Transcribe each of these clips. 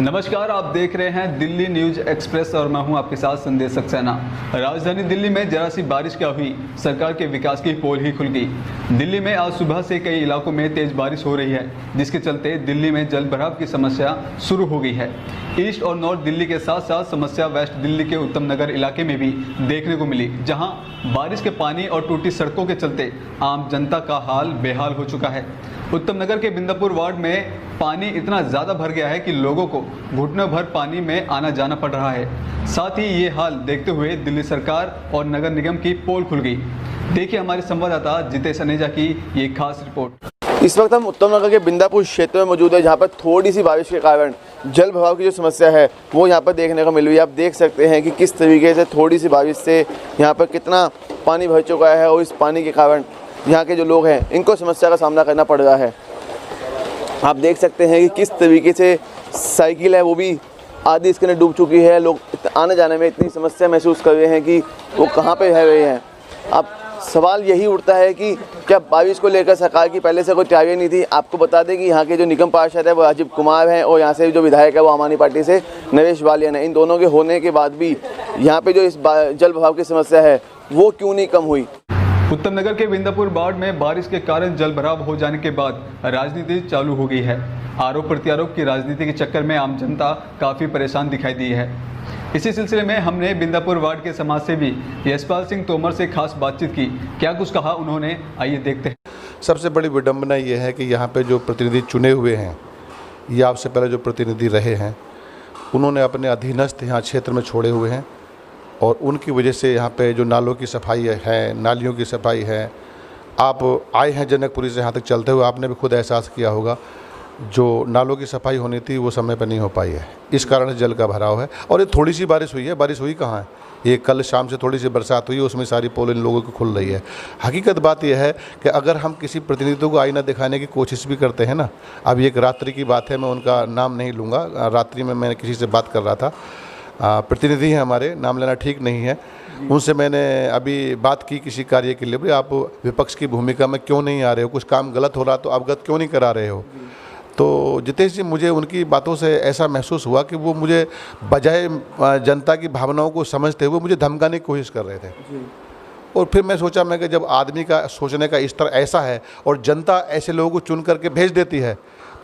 नमस्कार, आप देख रहे हैं दिल्ली न्यूज एक्सप्रेस और मैं हूं आपके साथ संदेश सक्सेना। राजधानी दिल्ली में जरा सी बारिश क्या हुई, सरकार के विकास की पोल ही खुल गई। दिल्ली में आज सुबह से कई इलाकों में तेज बारिश हो रही है, जिसके चलते दिल्ली में जल भराव की समस्या शुरू हो गई है। ईस्ट और नॉर्थ दिल्ली के साथ साथ समस्या वेस्ट दिल्ली के उत्तम नगर इलाके में भी देखने को मिली, जहां बारिश के पानी और टूटी सड़कों के चलते आम जनता का हाल बेहाल हो चुका है। उत्तम नगर के बिंदापुर वार्ड में पानी इतना ज़्यादा भर गया है कि लोगों को घुटनों भर पानी में आना जाना पड़ रहा है। साथ ही ये हाल देखते हुए दिल्ली सरकार और नगर निगम की पोल खुल गई। देखिए हमारे संवाददाता जितेश अनेजा की ये खास रिपोर्ट। इस वक्त हम उत्तम नगर के बिंदापुर क्षेत्र में मौजूद है, जहाँ पर थोड़ी सी बारिश के कारण जल भराव की जो समस्या है वो यहाँ पर देखने को मिल रही है। आप देख सकते हैं कि किस तरीके से थोड़ी सी बारिश से यहाँ पर कितना पानी भर चुका है और इस पानी के कारण यहाँ के जो लोग हैं इनको समस्या का सामना करना पड़ रहा है। आप देख सकते हैं कि किस तरीके से साइकिल है वो भी आधी इसके अंदर डूब चुकी है। लोग आने जाने में इतनी समस्या महसूस कर रहे हैं कि वो कहाँ पे रह रहे हैं। अब सवाल यही उठता है कि क्या बारिश को लेकर सरकार की पहले से कोई तैयारी नहीं थी। आपको बता दें कि यहाँ के जो निगम पार्षद है वो राजीव कुमार हैं और यहाँ से जो विधायक है वो आम आदमी पार्टी से नरेश बालियान है। इन दोनों के होने के बाद भी यहाँ पे जो इस जल भराव की समस्या है वो क्यों नहीं कम हुई। उत्तम नगर के बिंदापुर वार्ड में बारिश के कारण जल भराव हो जाने के बाद राजनीति चालू हो गई है। आरोप प्रत्यारोप की राजनीति के चक्कर में आम जनता काफ़ी परेशान दिखाई दी है। इसी सिलसिले में हमने बिंदापुर वार्ड के समाज सेवी यशपाल सिंह तोमर से खास बातचीत की। क्या कुछ कहा उन्होंने, आइए देखते हैं। सबसे बड़ी विडंबना ये है कि यहाँ पे जो प्रतिनिधि चुने हुए हैं या आपसे पहले जो प्रतिनिधि रहे हैं उन्होंने अपने अधीनस्थ यहाँ क्षेत्र में छोड़े हुए हैं और उनकी वजह से यहाँ पे जो नालों की सफाई है, नालियों की सफाई है। आप आए हैं जनकपुरी से यहाँ तक चलते हुए, आपने भी खुद एहसास किया होगा जो नालों की सफाई होनी थी वो समय पर नहीं हो पाई है। इस कारण जल का भराव है। और ये थोड़ी सी बारिश हुई है, बारिश हुई कहाँ है, ये कल शाम से थोड़ी सी बरसात हुई है, उसमें सारी पोल इन लोगों की खुल रही है। हकीकत बात यह है कि अगर हम किसी प्रतिनिधि को आईना दिखाने की कोशिश भी करते हैं ना, अब एक रात्रि की बात है, मैं उनका नाम नहीं लूँगा, रात्रि में मैंने किसी से बात कर रहा था, प्रतिनिधि हैं हमारे, नाम लेना ठीक नहीं है, उनसे मैंने अभी बात की किसी कार्य के लिए, भाई आप विपक्ष की भूमिका में क्यों नहीं आ रहे हो, कुछ काम गलत हो रहा तो अवगत क्यों नहीं करा रहे हो। तो जितेश जी, मुझे उनकी बातों से ऐसा महसूस हुआ कि वो मुझे बजाय जनता की भावनाओं को समझते हुए मुझे धमकाने की कोशिश कर रहे थे। और फिर मैं सोचा मैं कि जब आदमी का सोचने का स्तर ऐसा है और जनता ऐसे लोगों को चुन करके भेज देती है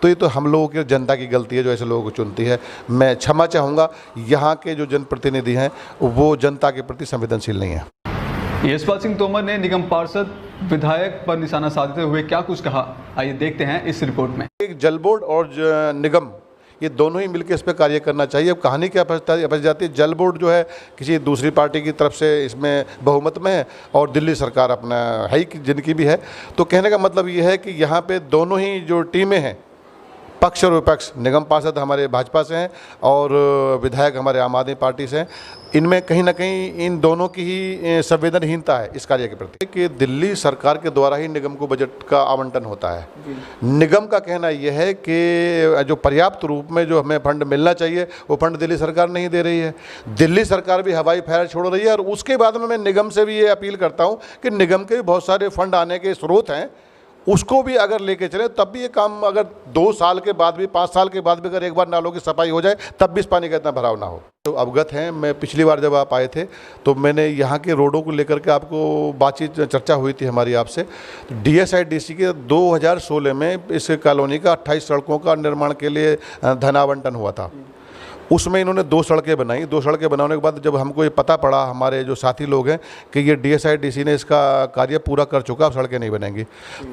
तो ये तो हम लोगों की जनता की गलती है जो ऐसे लोगों को चुनती है। मैं क्षमा चाहूँगा, यहाँ के जो जनप्रतिनिधि हैं वो जनता के प्रति संवेदनशील नहीं है। यशपाल सिंह तोमर ने निगम पार्षद विधायक पर निशाना साधते हुए क्या कुछ कहा, आइए देखते हैं इस रिपोर्ट में। एक जल बोर्ड और निगम ये दोनों ही मिलकर इस पर कार्य करना चाहिए। अब कहानी क्या फंस जाती है, जल बोर्ड जो है किसी दूसरी पार्टी की तरफ से इसमें बहुमत में है और दिल्ली सरकार अपना है ही जिनकी भी है। तो कहने का मतलब ये है कि यहाँ पे दोनों ही जो टीमें हैं, पक्ष और विपक्ष, निगम पार्षद हमारे भाजपा से हैं और विधायक हमारे आम आदमी पार्टी से हैं, इनमें कहीं ना कहीं इन दोनों की ही संवेदनहीनता है इस कार्य के प्रति कि दिल्ली सरकार के द्वारा ही निगम को बजट का आवंटन होता है। निगम का कहना यह है कि जो पर्याप्त रूप में जो हमें फंड मिलना चाहिए वो फंड दिल्ली सरकार नहीं दे रही है। दिल्ली सरकार भी हवाई फायर छोड़ रही है और उसके बाद में मैं निगम से भी ये अपील करता हूँ कि निगम के भी बहुत सारे फंड आने के स्रोत हैं, उसको भी अगर लेके चले तब भी ये काम, अगर 2 साल के बाद भी 5 साल के बाद भी अगर एक बार नालों की सफाई हो जाए तब भी इस पानी का इतना भराव ना हो। तो अवगत हैं, मैं पिछली बार जब आप आए थे तो मैंने यहाँ के रोडों को लेकर के आपको बातचीत चर्चा हुई थी हमारी आपसे। तो DSIDC के 2016 में इस कॉलोनी का 28 सड़कों का निर्माण के लिए धन आवंटन हुआ था। उसमें इन्होंने 2 सड़कें बनाई। 2 सड़कें बनाने के बाद जब हमको ये पता पड़ा, हमारे जो साथी लोग हैं, कि ये DSIDC ने इसका कार्य पूरा कर चुका, अब सड़कें नहीं बनेंगी,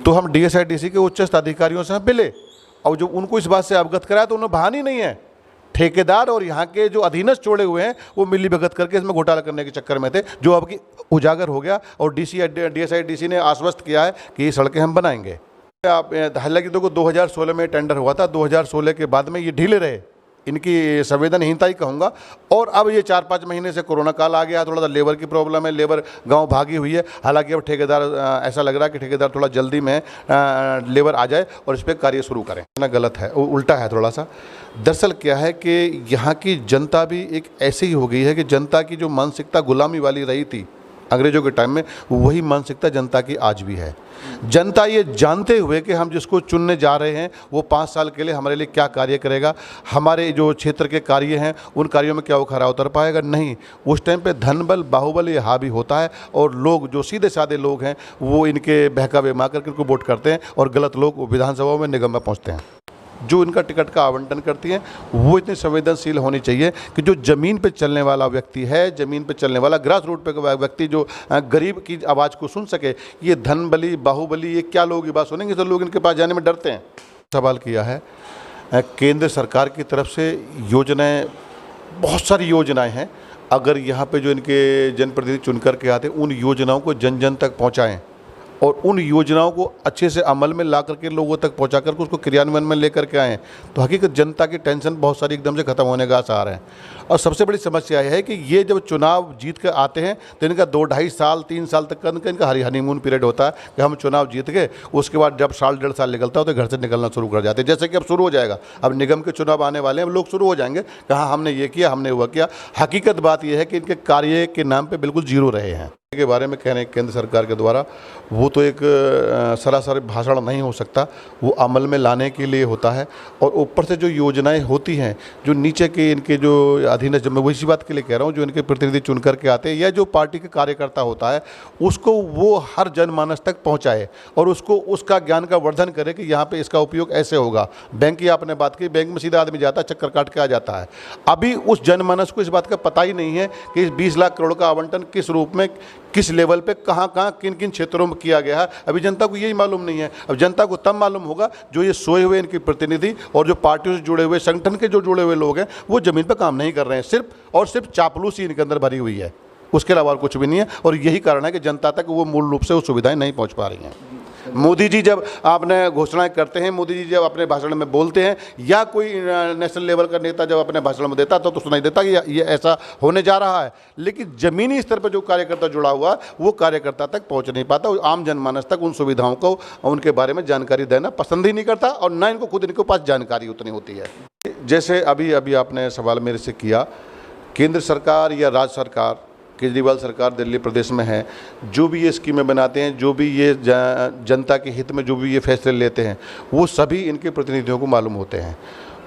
तो हम DSIDC के उच्चस्थ अधिकारियों से मिले और जो उनको इस बात से अवगत कराया तो उन्होंने बहानी नहीं है। ठेकेदार और यहाँ के जो अधीनस्थ जोड़े हुए हैं वो मिली भगत करके इसमें घोटाला करने के चक्कर में थे, जो अब की उजागर हो गया और DSIDC ने आश्वस्त किया है कि ये सड़कें हम बनाएंगे। आप हालांकि देखो 2016 में टेंडर हुआ था, 2016 के बाद में ये ढीले रहे, इनकी संवेदनहीनता ही कहूँगा। और अब ये 4-5 महीने से कोरोना काल आ गया, थोड़ा सा लेबर की प्रॉब्लम है, लेबर गांव भागी हुई है। हालांकि अब ठेकेदार, ऐसा लग रहा है कि ठेकेदार थोड़ा जल्दी में लेबर आ जाए और इस पर कार्य शुरू करें। ना गलत है, उल्टा है थोड़ा सा। दरअसल क्या है कि यहाँ की जनता भी एक ऐसी ही हो गई है कि जनता की जो मानसिकता गुलामी वाली रही थी अंग्रेजों के टाइम में, वही मानसिकता जनता की आज भी है। जनता ये जानते हुए कि हम जिसको चुनने जा रहे हैं वो 5 साल के लिए हमारे लिए क्या कार्य करेगा, हमारे जो क्षेत्र के कार्य हैं उन कार्यों में क्या वो खरा उतर पाएगा, नहीं, उस टाइम पे धन बल बाहुबल ये हावी होता है और लोग जो सीधे साधे लोग हैं वो इनके बहकावे में आकर के इनको वोट करते हैं और गलत लोग विधानसभा में, निगम में पहुँचते हैं। जो इनका टिकट का आवंटन करती हैं वो इतनी संवेदनशील होनी चाहिए कि जो ज़मीन पे चलने वाला व्यक्ति है, ज़मीन पे चलने वाला ग्रास रूट पे व्यक्ति जो गरीब की आवाज़ को सुन सके। ये धन बली बाहुबली ये क्या लोग ये बात सुनेंगे, तो लोग इनके पास जाने में डरते हैं। सवाल किया है केंद्र सरकार की तरफ से योजनाएं, बहुत सारी योजनाएं हैं, अगर यहाँ पे जो इनके जनप्रतिनिधि चुन करके आते हैं उन योजनाओं को जन जन तक पहुँचाएँ और उन योजनाओं को अच्छे से अमल में ला करके लोगों तक पहुंचा करके उसको क्रियान्वयन में लेकर के आएँ, तो हकीकत जनता की टेंशन बहुत सारी एकदम से ख़त्म होने का आसार है। और सबसे बड़ी समस्या यह है कि ये जब चुनाव जीत कर आते हैं तो इनका 2-2.5 साल 3 साल तक का इनका हनीमून पीरियड होता है कि हम चुनाव जीत गए। उसके बाद जब साल 1.5 साल निकलता है तो घर से निकलना शुरू कर जाते हैं। जैसे कि अब शुरू हो जाएगा, अब निगम के चुनाव आने वाले हैं, अब लोग शुरू हो जाएंगे कहाँ हमने ये किया, हमने वो किया। हकीकत बात यह है कि इनके कार्य के नाम पर बिल्कुल जीरो रहे हैं। के बारे में कह रहे हैं केंद्र सरकार के द्वारा, वो तो एक सरासर भाषण नहीं हो सकता, वो अमल में लाने के लिए होता है। और ऊपर से जो योजनाएं होती हैं, जो नीचे के इनके जो अधीनस्थ, मैं वही बात के लिए कह रहा हूँ, जो इनके प्रतिनिधि चुन करके आते हैं या जो पार्टी के कार्यकर्ता होता है उसको वो हर जनमानस तक पहुँचाए और उसको उसका ज्ञान का वर्धन करे कि यहाँ पर इसका उपयोग ऐसे होगा। बैंक की आपने बात की, बैंक में सीधा आदमी जाता है, चक्कर काट के आ जाता है। अभी उस जनमानस को इस बात का पता ही नहीं है कि इस 20 लाख करोड़ का आवंटन किस रूप में, किस लेवल पे, कहाँ किन किन क्षेत्रों में किया गया है, अभी जनता को यही मालूम नहीं है। अब जनता को तब मालूम होगा जो ये सोए हुए इनके प्रतिनिधि और जो पार्टियों से जुड़े हुए, संगठन के जो जुड़े हुए लोग हैं वो ज़मीन पर काम नहीं कर रहे हैं, सिर्फ और सिर्फ चापलूसी इनके अंदर भरी हुई है, उसके अलावा और कुछ भी नहीं है। और यही कारण है कि जनता तक वो मूल रूप से वो सुविधाएँ नहीं पहुँच पा रही हैं। मोदी जी जब आपने घोषणाएं करते हैं, मोदी जी जब अपने भाषण में बोलते हैं या कोई नेशनल लेवल का नेता जब अपने भाषण में देता तो सुनाई देता कि ये ऐसा होने जा रहा है, लेकिन ज़मीनी स्तर पर जो कार्यकर्ता जुड़ा हुआ वो कार्यकर्ता तक पहुंच नहीं पाता, आम जनमानस तक उन सुविधाओं को, उनके बारे में जानकारी देना पसंद ही नहीं करता और ना इनको खुद इनके पास जानकारी उतनी होती है। जैसे अभी आपने सवाल मेरे से किया, केंद्र सरकार या राज्य सरकार, केजरीवाल सरकार दिल्ली प्रदेश में है, जो भी ये स्कीमें बनाते हैं, जो भी ये जनता के हित में जो भी ये फैसले लेते हैं, वो सभी इनके प्रतिनिधियों को मालूम होते हैं।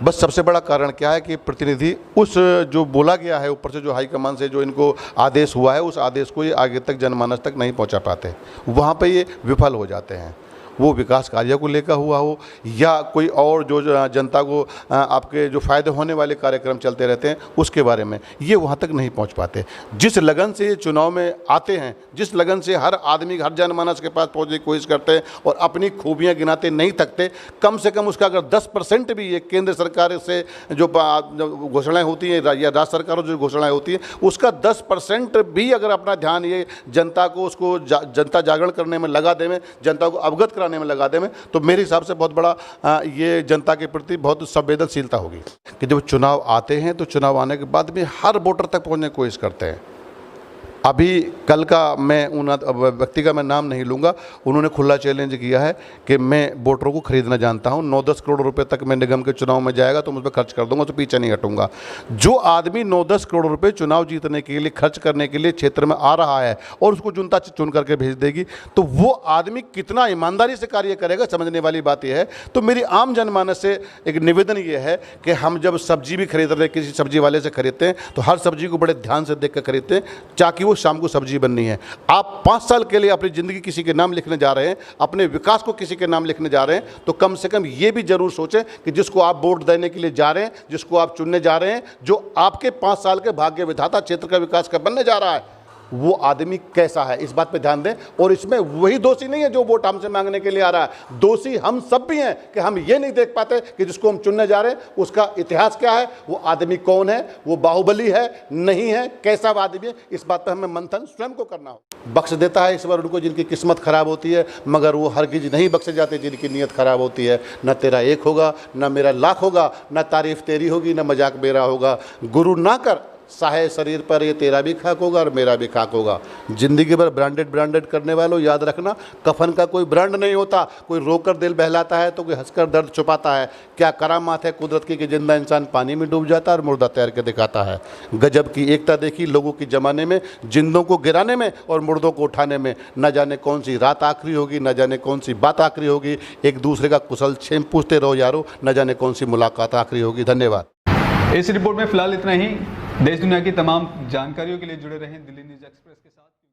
बस सबसे बड़ा कारण क्या है कि प्रतिनिधि उस जो बोला गया है ऊपर से, जो हाईकमान से जो इनको आदेश हुआ है, उस आदेश को ये आगे तक जनमानस तक नहीं पहुंचा पाते, वहाँ पे ये विफल हो जाते हैं। वो विकास कार्य को लेकर हुआ हो या कोई और जो जनता को आपके जो फ़ायदे होने वाले कार्यक्रम चलते रहते हैं उसके बारे में, ये वहाँ तक नहीं पहुँच पाते। जिस लगन से ये चुनाव में आते हैं, जिस लगन से हर आदमी, हर जनमानस के पास पहुँचने की कोशिश करते हैं और अपनी खूबियाँ गिनाते नहीं थकते, कम से कम उसका अगर 10% भी ये केंद्र सरकार से जो घोषणाएँ होती हैं या राज्य सरकारों जो घोषणाएँ होती हैं उसका 10% भी अगर अपना ध्यान ये जनता को, उसको जनता जागरण करने में लगा दें, जनता को अवगत में लगा दे में, तो मेरे हिसाब से बहुत बड़ा ये जनता के प्रति बहुत संवेदनशीलता होगी कि जब चुनाव आते हैं तो चुनाव आने के बाद भी हर वोटर तक पहुंचने की कोशिश करते हैं। अभी कल का मैं उन व्यक्ति का मैं नाम नहीं लूँगा, उन्होंने खुला चैलेंज किया है कि मैं वोटरों को खरीदना जानता हूँ, 9-10 करोड़ रुपए तक मैं निगम के चुनाव में जाएगा तो मुझ पर खर्च कर दूंगा, तो पीछे नहीं हटूंगा। जो आदमी 9-10 करोड़ रुपए चुनाव जीतने के लिए, खर्च करने के लिए क्षेत्र में आ रहा है और उसको जनता चुन करके भेज देगी, तो वो आदमी कितना ईमानदारी से कार्य करेगा, समझने वाली बात यह है। तो मेरी आम जनमानस से एक निवेदन ये है कि हम जब सब्जी भी खरीद रहे, किसी सब्जी वाले से खरीदते हैं तो हर सब्जी को बड़े ध्यान से देख कर खरीदते हैं, ताकि वो शाम को सब्जी बननी है। आप 5 साल के लिए अपनी ज़िंदगी किसी के नाम लिखने जा रहे हैं, अपने विकास को किसी के नाम लिखने जा रहे हैं, तो कम से कम ये भी जरूर सोचें कि जिसको आप वोट देने के लिए जा रहे हैं, जिसको आप चुनने जा रहे हैं, जो आपके 5 साल के भाग्य विधाता क्षेत्र का विकास का बनने जा रहा है, वो आदमी कैसा है, इस बात पे ध्यान दें। और इसमें वही दोषी नहीं है जो वोट हमसे मांगने के लिए आ रहा है, दोषी हम सब भी हैं कि हम ये नहीं देख पाते कि जिसको हम चुनने जा रहे हैं उसका इतिहास क्या है, वो आदमी कौन है, वो बाहुबली है नहीं है, कैसा आदमी है, इस बात पर हमें मंथन स्वयं को करना हो। बख्श देता है ईश्वर उनको जिनकी किस्मत खराब होती है, मगर वो हरगिज नहीं बख्शे जाते जिनकी नीयत खराब होती है। न तेरा एक होगा, न मेरा लाख होगा, न तारीफ तेरी होगी, न मजाक मेरा होगा। गुरु ना कर साहे शरीर पर ये तेरा भी खाक होगा और मेरा भी खाक होगा। ज़िंदगी भर ब्रांडेड करने वालों याद रखना, कफन का कोई ब्रांड नहीं होता। कोई रोकर दिल बहलाता है तो कोई हंसकर दर्द छुपाता है। क्या करामात है कुदरत की कि जिंदा इंसान पानी में डूब जाता है और मुर्दा तैर के दिखाता है। गजब की एकता देखी लोगों की ज़माने में, जिंदों को गिराने में और मुर्दों को उठाने में। न जाने कौन सी रात आखिरी होगी, न जाने कौन सी बात आखिरी होगी। एक दूसरे का कुशल क्षेम पूछते रहो यारो, न जाने कौन सी मुलाकात आखिरी होगी। धन्यवाद। इस रिपोर्ट में फिलहाल इतना ही। देश दुनिया की तमाम जानकारियों के लिए जुड़े रहें दिल्ली न्यूज़ एक्सप्रेस के साथ।